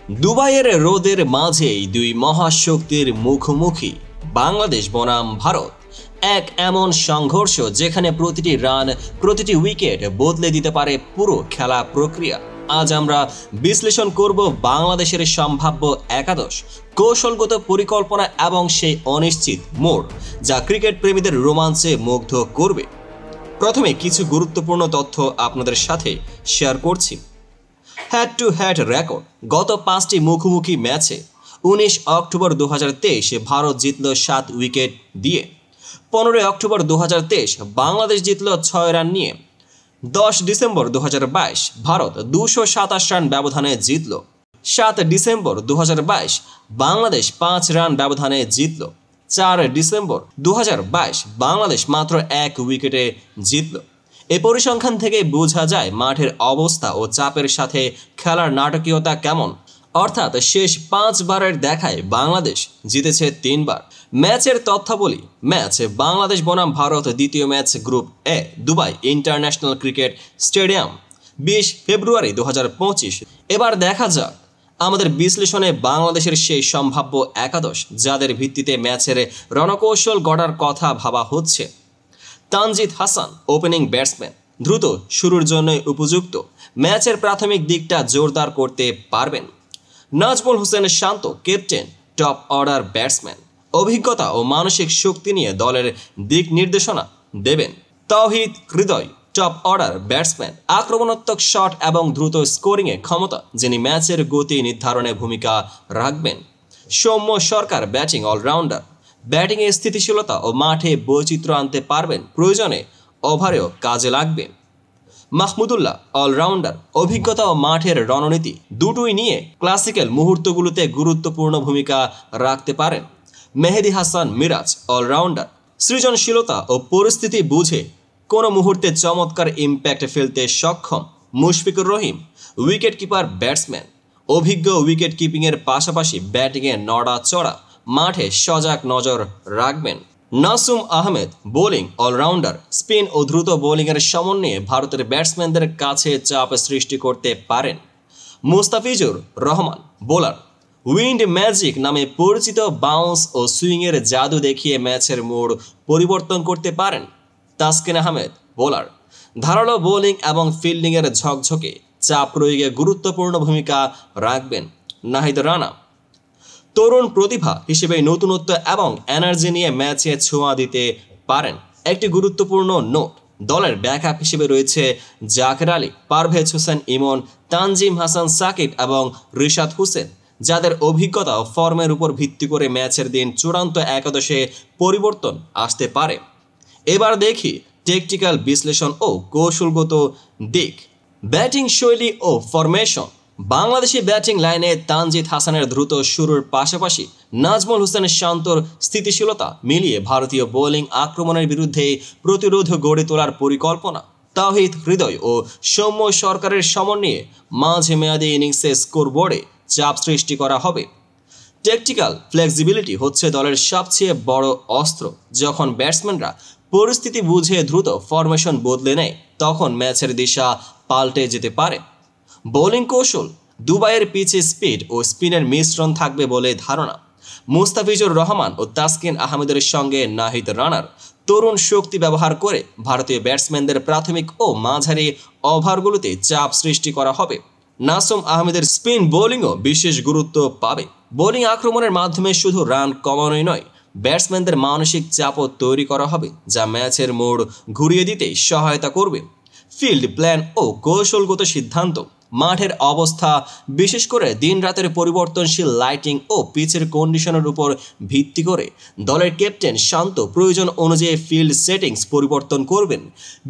দুবাইয়ের রোদের মাঝেই দুই মহাশক্তির মুখোমুখি বাংলাদেশ বনাম ভারত। এক এমন সংঘর্ষ যেখানে প্রতিটি রান, প্রতিটি উইকেট বদলে দিতে পারে পুরো খেলা প্রক্রিয়া। আজ আমরা বিশ্লেষণ করব বাংলাদেশের সম্ভাব্য একাদশ, কৌশলগত পরিকল্পনা এবং সেই অনিশ্চিত মোড় যা ক্রিকেট প্রেমীদের রোমাঞ্চে মুগ্ধ করবে। প্রথমে কিছু গুরুত্বপূর্ণ তথ্য আপনাদের সাথে শেয়ার করছি। Head to head record. গত 5টি মুখোমুখি ম্যাচে 19 অক্টোবর 2023 ভারত জিতল 7 উইকেট দিয়ে। 15 অক্টোবর 2023 বাংলাদেশ জিতল 6 রান নিয়ে। 10 ডিসেম্বর 2022 ভারত 227 রান ব্যবধানে জিতল। 7 ডিসেম্বর 2022 বাংলাদেশ 5 রান ব্যবধানে জিতল। 4 ডিসেম্বর 2022 বাংলাদেশ মাত্র 1 উইকেটে জিতল। এই পরিসংখ্যান থেকে বোঝা যায় মাঠের অবস্থা ও চাপের সাথে খেলার নাটকীয়তা কেমন। অর্থাৎ শেষ 5 বারের দেখায় বাংলাদেশ জিতেছে 3 বার। ম্যাচের তথ্যাবলী। ম্যাচ বাংলাদেশ বনাম ভারত, দ্বিতীয় ম্যাচ গ্রুপ এ, দুবাই ইন্টারন্যাশনাল ক্রিকেট স্টেডিয়াম, 20 ফেব্রুয়ারি 2025। এবার দেখা যাক আমাদের বিশ্লেষণে বাংলাদেশের সেই সম্ভাব্য একাদশ যাদের ভিত্তিতে ম্যাচের রণকৌশল গড়ার কথা ভাবা হচ্ছে। তানজিদ হাসান ওপেনিং ব্যাটসম্যান, দ্রুত শুরুর জন্য উপযুক্ত, ম্যাচের প্রাথমিক দিকটা জোরদার করতে পারবেন। নাজমুল হোসেন শান্ত ক্যাপ্টেন, টপ অর্ডার ব্যাটসম্যান, অভিজ্ঞতা ও মানসিক শক্তি নিয়ে দলের দিক নির্দেশনা দেবেন। Towhid Hridoy top order batsman, আক্রমণাত্মক শট এবং দ্রুত স্কোরিংয়ে ক্ষমতা, যিনি ম্যাচের গতি নির্ধারণে ভূমিকা রাখবেন। সৌম্য সরকার ব্যাটিং অলরাউন্ডার, ব্যাটিংয়ে স্থিতিশীলতা ও মাঠে বৈচিত্র্য আনতে পারবেন, প্রয়োজনে ওভারেও কাজে লাগবে। মাহমুদুল্লাহ অলরাউন্ডার, অভিজ্ঞতা ও মাঠের রণনীতি দুটোই নিয়ে ক্লাসিক্যাল মুহূর্তগুলোতে গুরুত্বপূর্ণ ভূমিকা রাখতে পারেন। মেহেদী হাসান মিরাজ অলরাউন্ডার, সৃজনশীলতা ও পরিস্থিতি বুঝে কোনো মুহূর্তে চমৎকার ইম্প্যাক্ট ফেলতে সক্ষম। Mushfiqur Rahim wicket keeper batsman, অভিজ্ঞ উইকেট কিপিংয়ের পাশাপাশি ব্যাটিংয়ে নড়াচড়া, মাঠে সজাগ নজর রাখবেন। Nasum Ahmed bowling allrounder, spin ও দ্রুত বোলিংয়ের সমন্বয়ে ভারতের ব্যাটসম্যানদের কাছে চাপ সৃষ্টি করতে পারেন। Mustafizur Rahman bowler, wind magic নামে পরিচিত, বাউন্স ও সুইংয়ের জাদু দেখিয়ে ম্যাচের মোড় পরিবর্তন করতে পারেন। তাসকিন আহমেদ বোলার, ধারালো বোলিং এবং ফিল্ডিংয়ের ঝকঝকে চাপ প্রয়োগে গুরুত্বপূর্ণ ভূমিকা রাখবেন। নাহিদ রানা তরুণ প্রতিভা হিসেবে নতুনত্ব এবং এনার্জি নিয়ে ম্যাচে ছোঁয়া দিতে পারেন। একটি গুরুত্বপূর্ণ নোট, দলের ব্যাকআপ হিসেবে রয়েছে জাকের আলী, পারভেজ হোসেন ইমন, তানজিম হাসান সাকিব এবং রিশাদ হোসেন, যাদের অভিজ্ঞতা ও ফর্মের উপর ভিত্তি করে ম্যাচের দিন চূড়ান্ত একাদশে পরিবর্তন আসতে পারে। এবার দেখি টেকটিক্যাল বিশ্লেষণ ও কৌশলগত দিক। ব্যাটিং শৈলী ও ফরমেশন। বাংলাদেশি ব্যাটিং লাইনে তানজিদ হাসানের দ্রুত শুরুর পাশাপাশি নাজমুল হোসেন শান্তর স্থিতিশীলতা মিলিয়ে ভারতীয় বোলিং আক্রমণের বিরুদ্ধে প্রতিরোধ গড়ে তোলার পরিকল্পনা। তাওহিদ হৃদয় ও সৌম্য সরকারের সমন্বয়ে মাঝে মেয়াদী ইনিংসে স্কোরবোর্ডে চাপ সৃষ্টি করা হবে। টেকটিক্যাল ফ্লেক্সিবিলিটি হচ্ছে দলের সবচেয়ে বড় অস্ত্র। যখন ব্যাটসম্যানরা পরিস্থিতি বুঝে দ্রুত ফরমেশন বদলে নেয়, তখন ম্যাচের দিশা পাল্টে যেতে পারে। বোলিং কৌশল। দুবাইয়ের পিচে স্পিড ও স্পিনের মিশ্রণ থাকবে বলে ধারণা। মুস্তাফিজুর রহমান ও তাসকিন আহমেদের সঙ্গে নাহিদ রানার তরুণ শক্তি ব্যবহার করে ভারতীয় ব্যাটসম্যানদের প্রাথমিক ও মাঝারি ওভারগুলোতে চাপ সৃষ্টি করা হবে। নাসুম আহমেদের স্পিন বোলিংও বিশেষ গুরুত্ব পাবে। বোলিং আক্রমণের মাধ্যমে শুধু রান কমানোই নয়, ব্যাটসম্যানদের মানসিক চাপও তৈরি করা হবে, যা ম্যাচের মোড় ঘুরিয়ে দিতে সহায়তা করবে। ফিল্ড প্ল্যান ও কৌশলগত সিদ্ধান্ত। মাঠের অবস্থা, বিশেষ করে দিন রাতের পরিবর্তনশীল লাইটিং ও পিচের কন্ডিশনের উপর ভিত্তি করে দলের ক্যাপ্টেন শান্ত প্রয়োজন অনুযায়ী ফিল্ড সেটিংস পরিবর্তন করবেন।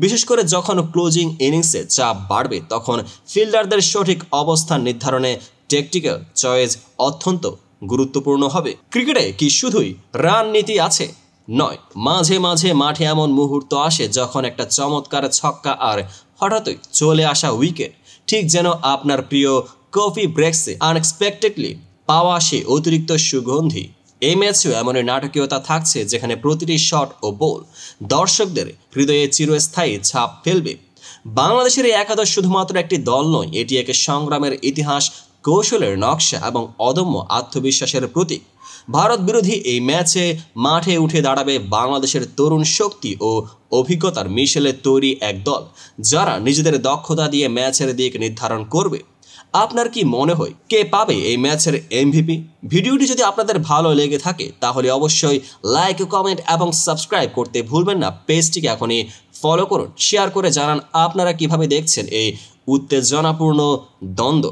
বিশেষ করে যখন ক্লোজিং ইনিংসে চাপ বাড়বে, তখন ফিল্ডারদের সঠিক অবস্থান নির্ধারণে টেকটিক্যাল চয়েস অত্যন্ত গুরুত্বপূর্ণ হবে। ক্রিকেটে কি শুধুই রান নীতি আছে? নয়, মাঝে মাঝে মাঠে এমন মুহূর্ত আসে যখন একটা চমৎকার ছক্কা আর হঠাৎই চলে আসা উইকেট, ঠিক যেন আপনার প্রিয় কফি ব্রেক্সে আনএক্সপেক্টেডলি পাওয়া সে অতিরিক্ত সুগন্ধি। এই ম্যাচেও এমনই নাটকীয়তা থাকছে, যেখানে প্রতিটি শট ও বল দর্শকদের হৃদয়ে চিরস্থায়ী ছাপ ফেলবে। বাংলাদেশের এই একাদশ শুধুমাত্র একটি দল নয়, এটি এক সংগ্রামের ইতিহাস কৌশলের নকশা এবং অদম্য আত্মবিশ্বাসের প্রতীক। ভারত বিরোধী এই ম্যাচে মাঠে উঠে দাঁড়াবে বাংলাদেশের তরুণ শক্তি ও অভিজ্ঞতার মিশেলে তৈরি এক দল, যারা নিজেদের দক্ষতা দিয়ে ম্যাচের দিক নির্ধারণ করবে। আপনার কি মনে হয় কে পাবে এই ম্যাচের এমভিপি? ভিডিওটি যদি আপনাদের ভালো লেগে থাকে তাহলে অবশ্যই লাইক, কমেন্ট এবং সাবস্ক্রাইব করতে ভুলবেন না। পেজটিকে এখনই ফলো করুন, শেয়ার করে জানান আপনারা কিভাবে দেখছেন এই উত্তেজনাপূর্ণ দ্বন্দ্ব।